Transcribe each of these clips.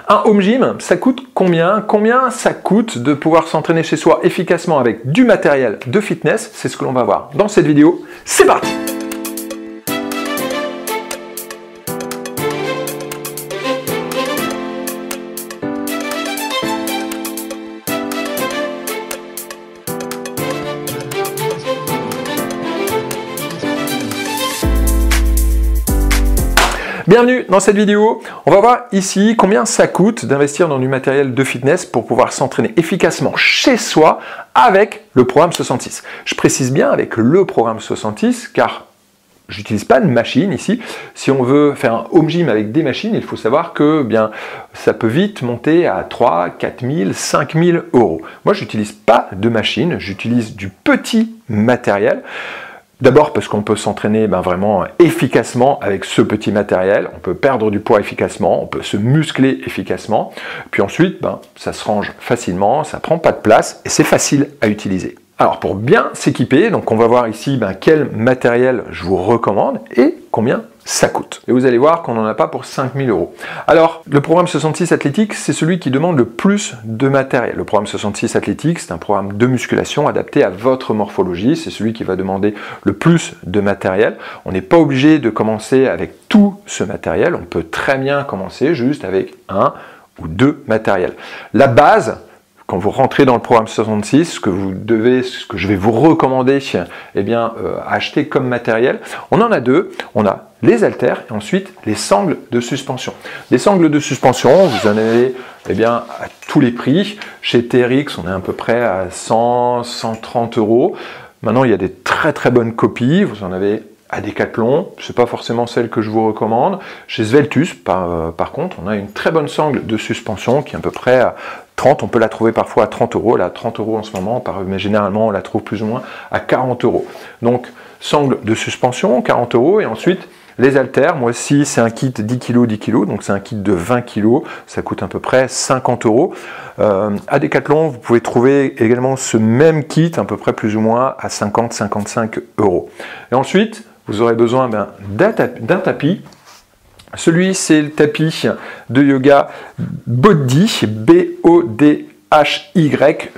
Un home gym, ça coûte combien? Combien ça coûte de pouvoir s'entraîner chez soi efficacement avec du matériel de fitness? C'est ce que l'on va voir dans cette vidéo. C'est parti! Bienvenue dans cette vidéo. On va voir ici combien ça coûte d'investir dans du matériel de fitness pour pouvoir s'entraîner efficacement chez soi avec le programme 66. Je précise bien avec le programme 66 car j'utilise pas de machine ici. Si on veut faire un home gym avec des machines, il faut savoir que ça peut vite monter à 3, 4 000, 5 000 euros. Moi, j'utilise pas de machine, j'utilise du petit matériel. D'abord parce qu'on peut s'entraîner vraiment efficacement avec ce petit matériel, on peut perdre du poids efficacement, on peut se muscler efficacement, puis ensuite ça se range facilement, ça prend pas de place et c'est facile à utiliser. Alors pour bien s'équiper, donc on va voir ici quel matériel je vous recommande et combien ça coûte. Et vous allez voir qu'on n'en a pas pour 5 000 euros. Alors, le programme 66 Athlétique, c'est celui qui demande le plus de matériel. Le programme 66 Athlétique, c'est un programme de musculation adapté à votre morphologie. C'est celui qui va demander le plus de matériel. On n'est pas obligé de commencer avec tout ce matériel. On peut très bien commencer juste avec un ou deux matériels. La base, quand vous rentrez dans le programme 66, ce que je vais vous recommander, acheter comme matériel, on en a deux. On a les haltères et ensuite les sangles de suspension. Les sangles de suspension, vous en avez à tous les prix. Chez TRX, on est à peu près à 100, 130 euros. Maintenant, il y a des très très bonnes copies. Vous en avez à Decathlon, c'est pas forcément celle que je vous recommande. Chez Sveltus, par contre, on a une très bonne sangle de suspension qui est à peu près à 30, on peut la trouver parfois à 30 euros, là à 30 euros en ce moment, mais généralement on la trouve plus ou moins à 40 euros. Donc sangle de suspension, 40 euros, et ensuite les haltères, moi aussi c'est un kit 10 kg, 10 kg, donc c'est un kit de 20 kg, ça coûte à peu près 50 euros. À Decathlon, vous pouvez trouver également ce même kit, à peu près plus ou moins à 50-55 euros. Et ensuite, vous aurez besoin d'un tapis. Celui, c'est le tapis de yoga Body, B-O-D-H-Y.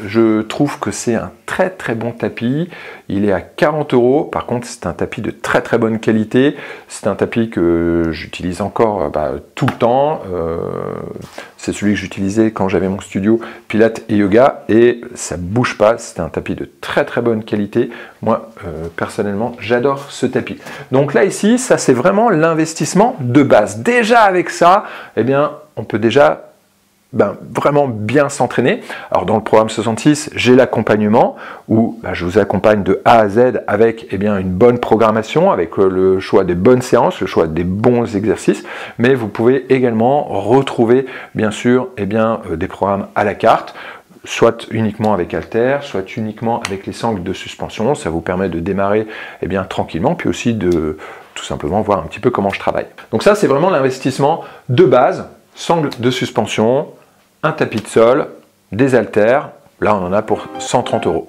Je trouve que c'est un très très bon tapis. Il est à 40 euros. Par contre, c'est un tapis de très très bonne qualité. C'est un tapis que j'utilise encore tout le temps. C'est celui que j'utilisais quand j'avais mon studio Pilates et Yoga. Et ça bouge pas. C'est un tapis de très très bonne qualité. Moi, personnellement, j'adore ce tapis. Donc là, ici, ça c'est vraiment l'investissement de base. Déjà avec ça, on peut déjà vraiment bien s'entraîner. Alors dans le programme 66, j'ai l'accompagnement où je vous accompagne de A à Z avec une bonne programmation, avec le choix des bonnes séances, le choix des bons exercices, mais vous pouvez également retrouver bien sûr des programmes à la carte, soit uniquement avec haltères, soit uniquement avec les sangles de suspension. Ça vous permet de démarrer tranquillement, puis aussi de tout simplement voir un petit peu comment je travaille. Donc ça, c'est vraiment l'investissement de base, sangles de suspension, un tapis de sol, des haltères. Là, on en a pour 130 euros.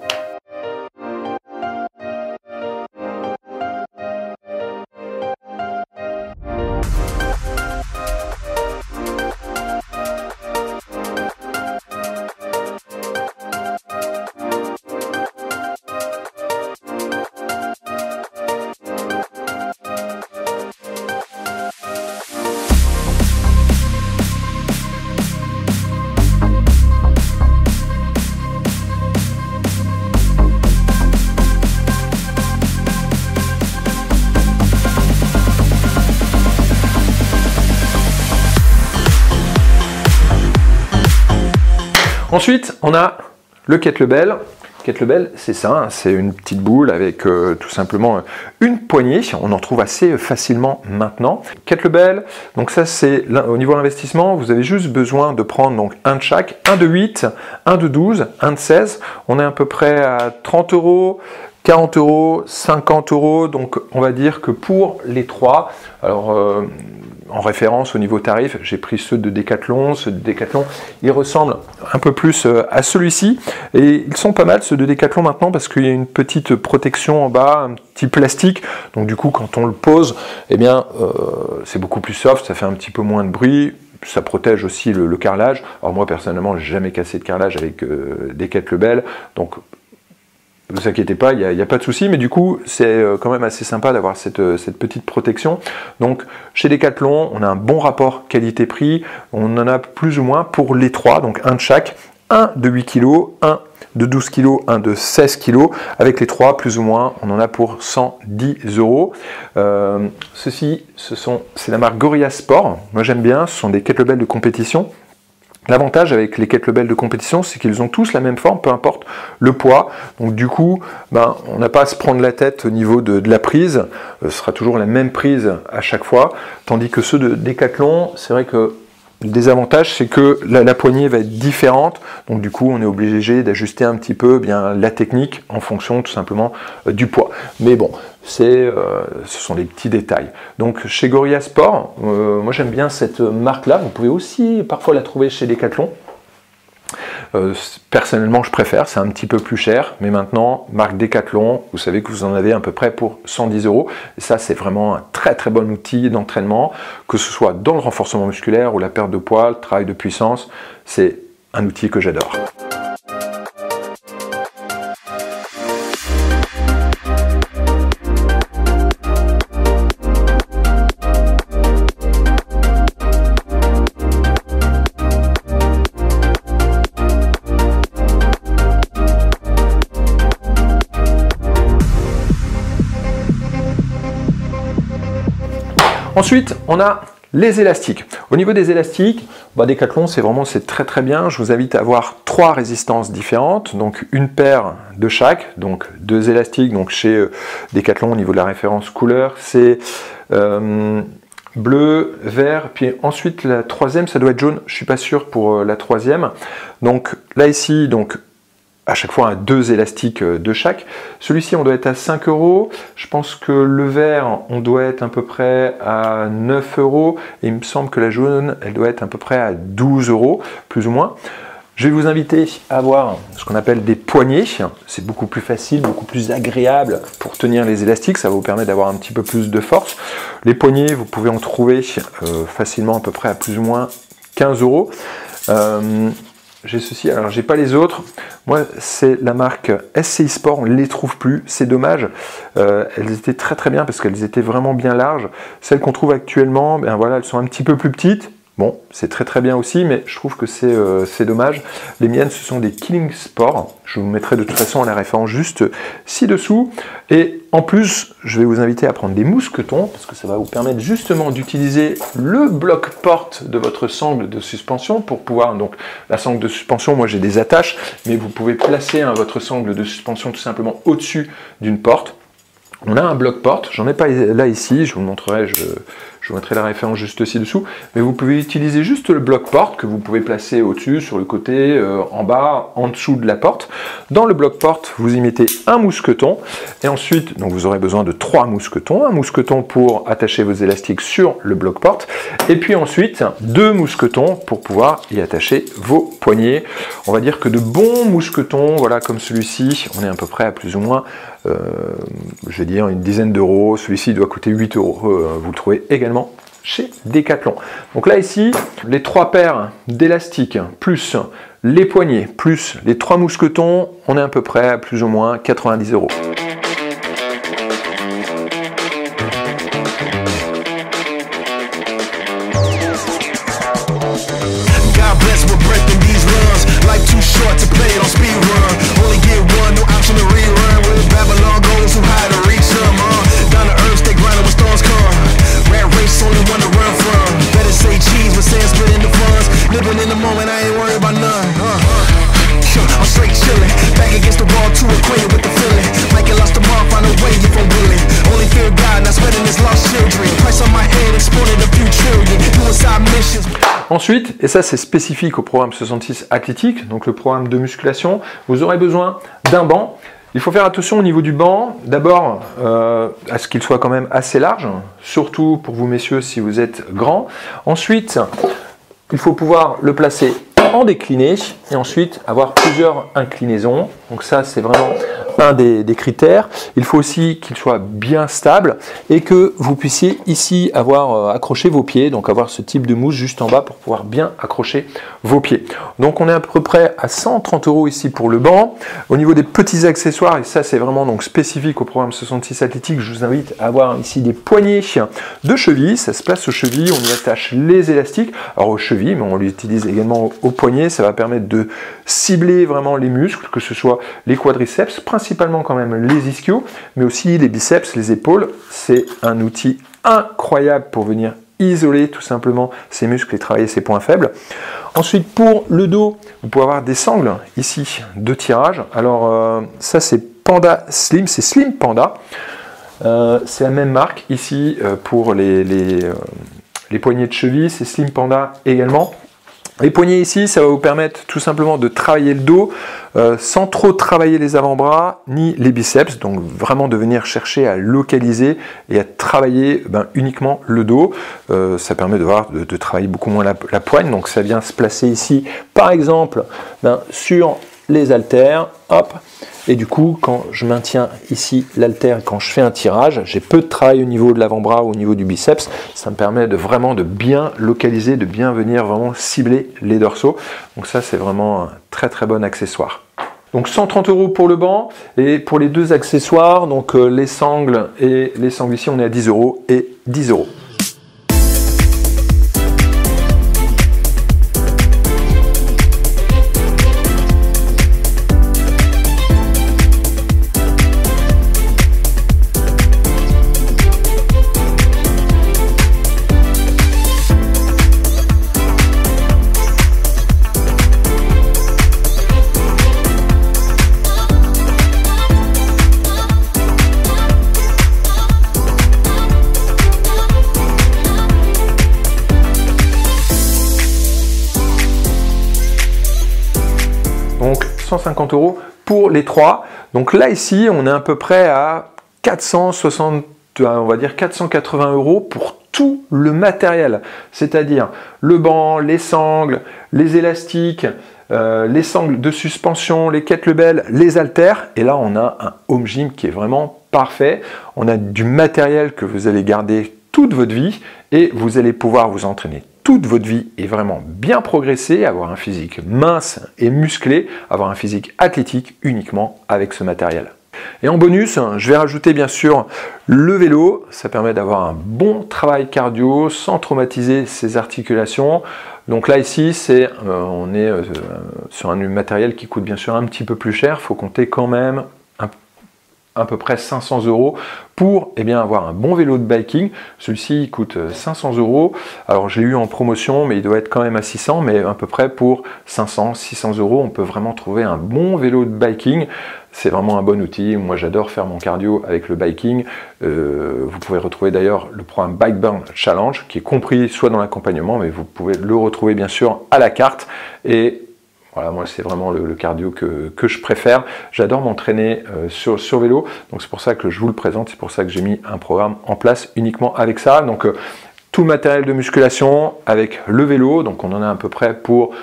Ensuite, on a le kettlebell. Kettlebell, c'est ça, c'est une petite boule avec tout simplement une poignée. On en trouve assez facilement maintenant. Kettlebell, donc ça c'est au niveau de l'investissement, vous avez juste besoin de prendre donc un de chaque, un de 8, un de 12, un de 16. On est à peu près à 30 euros. 40 euros, 50 euros, donc on va dire que pour les trois, alors en référence au niveau tarif, j'ai pris ceux de Decathlon. Ceux de Decathlon, ils ressemblent un peu plus à celui-ci, et ils sont pas mal ceux de Decathlon maintenant parce qu'il y a une petite protection en bas, un petit plastique, donc du coup quand on le pose, c'est beaucoup plus soft, ça fait un petit peu moins de bruit. ça protège aussi le carrelage. Alors moi personnellement, j'ai jamais cassé de carrelage avec des kettlebells, donc ne vous inquiétez pas, il n'y a pas de souci, mais du coup, c'est quand même assez sympa d'avoir cette petite protection. Donc, chez Decathlon, on a un bon rapport qualité-prix. On en a plus ou moins pour les trois, donc un de chaque. Un de 8 kg, un de 12 kg, un de 16 kg. Avec les trois, plus ou moins, on en a pour 110 €. Ceci, c'est la marque Gorilla Sport. Moi, j'aime bien, ce sont des kettlebells de compétition. L'avantage avec les kettlebells de compétition, c'est qu'ils ont tous la même forme, peu importe le poids. Donc du coup, on n'a pas à se prendre la tête au niveau de la prise. Ce sera toujours la même prise à chaque fois. Tandis que ceux de Decathlon, c'est vrai que le désavantage, c'est que la poignée va être différente. Donc du coup, on est obligé d'ajuster un petit peu la technique en fonction tout simplement du poids. Mais bon, ce sont des petits détails. Donc chez Gorilla Sport, moi j'aime bien cette marque-là. Vous pouvez aussi parfois la trouver chez Decathlon. Personnellement, je préfère, c'est un petit peu plus cher, mais maintenant, marque Decathlon, vous savez que vous en avez à peu près pour 110 €. Et ça, c'est vraiment un très très bon outil d'entraînement, que ce soit dans le renforcement musculaire ou la perte de poids, le travail de puissance. C'est un outil que j'adore. Ensuite, on a les élastiques. Au niveau des élastiques, Decathlon, c'est très très bien. Je vous invite à avoir 3 résistances différentes, donc une paire de chaque, donc 2 élastiques. Donc chez Decathlon, au niveau de la référence couleur, c'est bleu, vert, puis ensuite la troisième, ça doit être jaune. Je suis pas sûr pour la troisième. Donc là ici, à chaque fois 2 élastiques de chaque. Celui-ci, on doit être à 5 €. Je pense que le vert, on doit être à peu près à 9 €. Et il me semble que la jaune, elle doit être à peu près à 12 €, plus ou moins. Je vais vous inviter à avoir ce qu'on appelle des poignées. C'est beaucoup plus facile, beaucoup plus agréable pour tenir les élastiques. Ça va vous permettre d'avoir un petit peu plus de force. Les poignées, vous pouvez en trouver facilement à peu près à plus ou moins 15 €. J'ai ceci, alors j'ai pas les autres. Moi, c'est la marque SCI Sport, on ne les trouve plus, c'est dommage. Elles étaient très très bien parce qu'elles étaient vraiment bien larges. Celles qu'on trouve actuellement, elles sont un petit peu plus petites. Bon, c'est très très bien aussi, mais je trouve que c'est dommage. Les miennes, ce sont des Killing Sport. Je vous mettrai de toute façon la référence juste ci-dessous. Et en plus, je vais vous inviter à prendre des mousquetons, parce que ça va vous permettre justement d'utiliser le bloc-porte de votre sangle de suspension pour pouvoir, donc la sangle de suspension, moi j'ai des attaches, mais vous pouvez placer votre sangle de suspension tout simplement au-dessus d'une porte. On a un bloc-porte, j'en ai pas là ici, je vous montrerai, je vous mettrai la référence juste ci-dessous, mais vous pouvez utiliser juste le bloc-porte que vous pouvez placer au-dessus, sur le côté, en bas, en dessous de la porte. Dans le bloc-porte, vous y mettez un mousqueton, et ensuite, donc vous aurez besoin de 3 mousquetons, un mousqueton pour attacher vos élastiques sur le bloc-porte, et puis ensuite 2 mousquetons pour pouvoir y attacher vos poignets. On va dire que de bons mousquetons, voilà, comme celui-ci, on est à peu près à plus ou moins je vais dire une dizaine d'euros. Celui-ci doit coûter 8 €. Vous le trouvez également chez Decathlon. Donc là ici, les 3 paires d'élastiques plus les poignets plus les 3 mousquetons, on est à peu près à plus ou moins 90 €. Ensuite, et ça c'est spécifique au programme 66 athlétique, donc le programme de musculation, vous aurez besoin d'un banc. Il faut faire attention au niveau du banc, d'abord à ce qu'il soit quand même assez large, surtout pour vous messieurs si vous êtes grands. Ensuite, il faut pouvoir le placer en décliné et ensuite avoir plusieurs inclinaisons. Donc ça c'est vraiment un des critères. Il faut aussi qu'il soit bien stable et que vous puissiez ici avoir accroché vos pieds, donc avoir ce type de mousse juste en bas pour pouvoir bien accrocher vos pieds. Donc on est à peu près à 130 € ici pour le banc. Au niveau des petits accessoires, et ça c'est vraiment donc spécifique au programme 66 athlétique, je vous invite à avoir ici des poignées de cheville. Ça se place aux chevilles, on y attache les élastiques. Alors aux chevilles, mais on l'utilise également aux poignets. Ça va permettre de cibler vraiment les muscles, que ce soit les quadriceps, principalement quand même les ischios, mais aussi les biceps, les épaules. C'est un outil incroyable pour venir isoler tout simplement ces muscles et travailler ses points faibles. Ensuite, pour le dos, vous pouvez avoir des sangles ici de tirage. Alors ça c'est Panda Slim, c'est Slim Panda. C'est la même marque ici pour les poignées de cheville, c'est Slim Panda également. Les poignets ici, ça va vous permettre tout simplement de travailler le dos sans trop travailler les avant-bras ni les biceps. Donc vraiment de venir chercher à localiser et à travailler uniquement le dos. Ça permet de travailler beaucoup moins la poigne. Donc ça vient se placer ici, par exemple, sur les haltères. Hop. Et du coup, quand je maintiens ici l'haltère, quand je fais un tirage, j'ai peu de travail au niveau de l'avant-bras ou au niveau du biceps. Ça me permet vraiment de bien localiser, de bien venir vraiment cibler les dorsaux. Donc ça, c'est vraiment un très très bon accessoire. Donc 130 € pour le banc, et pour les deux accessoires, donc les sangles et les sangles ici, on est à 10 € et 10 €. Donc 150 € pour les trois. Donc là ici, on est à peu près à 460, on va dire 480 € pour tout le matériel. C'est-à-dire le banc, les sangles, les élastiques, les sangles de suspension, les kettlebells, les haltères. Et là, on a un home gym qui est vraiment parfait. On a du matériel que vous allez garder toute votre vie et vous allez pouvoir vous entraîner toute votre vie et vraiment bien progresser, avoir un physique mince et musclé, avoir un physique athlétique uniquement avec ce matériel. Et en bonus, je vais rajouter bien sûr le vélo. Ça permet d'avoir un bon travail cardio sans traumatiser ses articulations. Donc là ici, on est sur un matériel qui coûte bien sûr un petit peu plus cher. Il faut compter quand même à peu près 500 € pour avoir un bon vélo de biking. Celui-ci il coûte 500 €. Alors je l'ai eu en promotion, mais il doit être quand même à 600, mais à peu près pour 500-600 €, on peut vraiment trouver un bon vélo de biking. C'est vraiment un bon outil. Moi j'adore faire mon cardio avec le biking. Vous pouvez retrouver d'ailleurs le programme Bike Burn Challenge qui est compris soit dans l'accompagnement, mais vous pouvez le retrouver bien sûr à la carte. Et voilà, moi c'est vraiment le cardio que je préfère. J'adore m'entraîner sur vélo, donc c'est pour ça que je vous le présente, c'est pour ça que j'ai mis un programme en place uniquement avec ça. Donc tout le matériel de musculation avec le vélo, donc on en a à peu près pour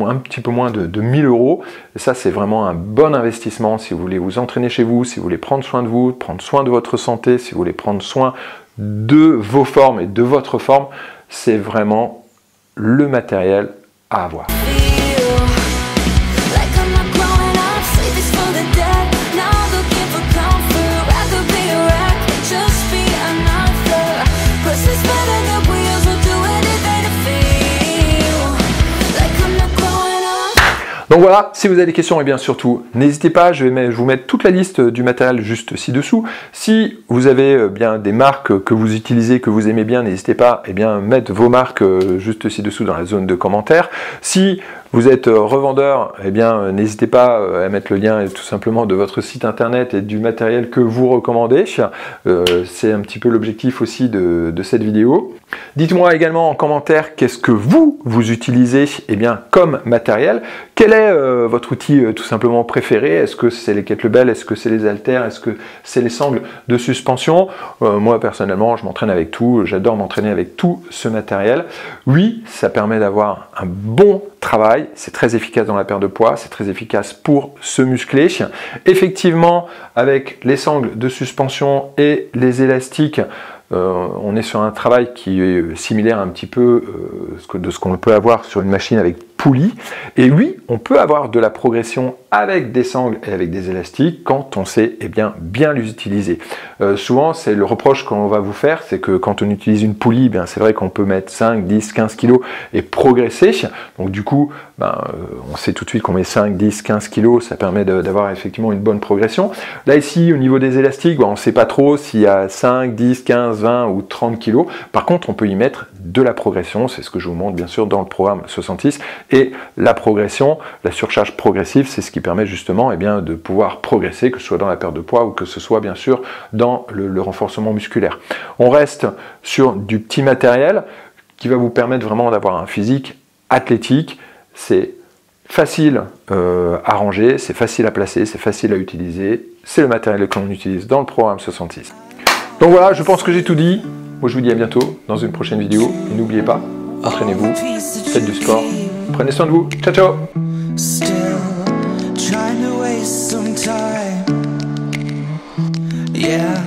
un petit peu moins de 1000 €. Et ça c'est vraiment un bon investissement si vous voulez vous entraîner chez vous, si vous voulez prendre soin de vous, prendre soin de votre santé, si vous voulez prendre soin de vos formes et de votre forme. C'est vraiment le matériel à avoir. Donc voilà, si vous avez des questions, et bien surtout, n'hésitez pas, je vais vous mettre toute la liste du matériel juste ci-dessous. Si vous avez bien des marques que vous utilisez, que vous aimez bien, n'hésitez pas à mettre vos marques juste ci-dessous dans la zone de commentaires. Si vous êtes revendeur, n'hésitez pas à mettre le lien tout simplement de votre site internet et du matériel que vous recommandez. C'est un petit peu l'objectif aussi de cette vidéo. Dites-moi également en commentaire qu'est-ce que vous utilisez comme matériel. Quel est votre outil tout simplement préféré? Est-ce que c'est les kettlebells? Est-ce que c'est les haltères? Est-ce que c'est les sangles de suspension? Moi personnellement, je m'entraîne avec tout. J'adore m'entraîner avec tout ce matériel. Oui, ça permet d'avoir un bon travail. C'est très efficace dans la perte de poids. C'est très efficace pour se muscler. Effectivement, avec les sangles de suspension et les élastiques, on est sur un travail qui est similaire un petit peu de ce qu'on peut avoir sur une machine avec poulie. Et oui, on peut avoir de la progression avec des sangles et avec des élastiques quand on sait bien les utiliser. Souvent, c'est le reproche qu'on va vous faire, c'est que quand on utilise une poulie, c'est vrai qu'on peut mettre 5, 10, 15 kg et progresser. Donc du coup, on sait tout de suite qu'on met 5, 10, 15 kg, ça permet d'avoir effectivement une bonne progression. Là ici, au niveau des élastiques, on ne sait pas trop s'il y a 5, 10, 15, 20 ou 30 kg. Par contre, on peut y mettre de la progression, c'est ce que je vous montre bien sûr dans le programme 66. Et la progression, la surcharge progressive, c'est ce qui permet justement de pouvoir progresser, que ce soit dans la perte de poids ou que ce soit bien sûr dans le renforcement musculaire. On reste sur du petit matériel qui va vous permettre vraiment d'avoir un physique athlétique. C'est facile à ranger, c'est facile à placer, c'est facile à utiliser. C'est le matériel que l'on utilise dans le programme 66. Donc voilà, je pense que j'ai tout dit. Moi je vous dis à bientôt dans une prochaine vidéo. Et n'oubliez pas, entraînez-vous, faites du sport, prenez soin de vous. Ciao ciao. Still trying to waste some time. Yeah,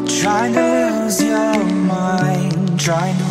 trying to lose your mind, trying to